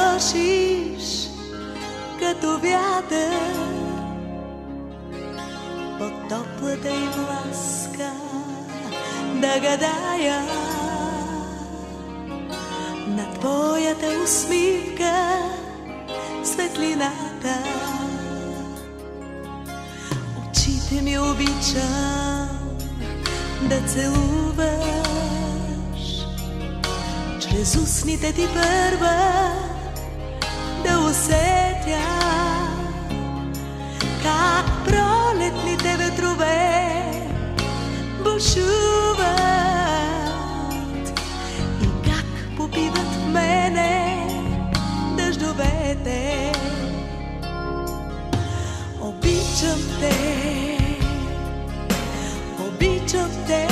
вършиш като вятър под топлата им ласка, да гадая на твоята усмивка светлината. Очите ми обичам да целуваш, чрез устните ти първа да усетя как пролетните ветрове бушуват и как попиват в мене дъждовете. Обичам те, обичам те,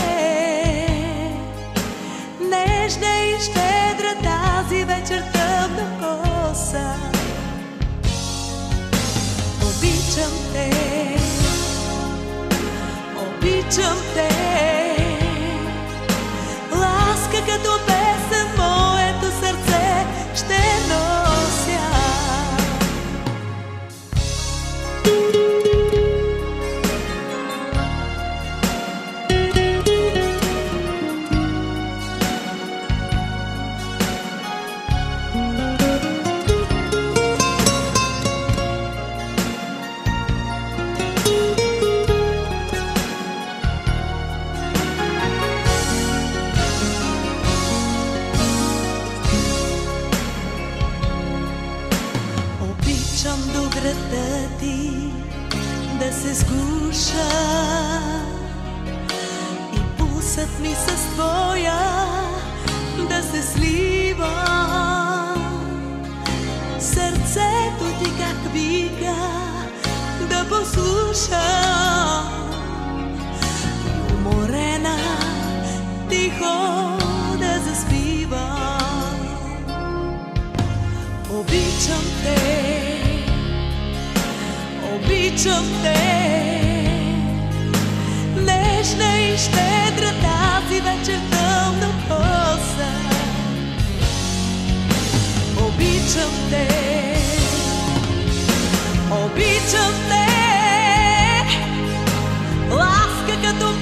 нежна и щедра тази вечер тъмна коса. Обичам те, обичам те, ласка като песен моето сърце ще нося. Обичам до града ти да се сгуша и пулсът ми с твоя да се слива. Сърцето ти как вика да послушам и уморена тихо да заспивам. Обичам те, обичам те, нежна и щедра тази вечер тъмна коса. Обичам те, обичам те, ласка като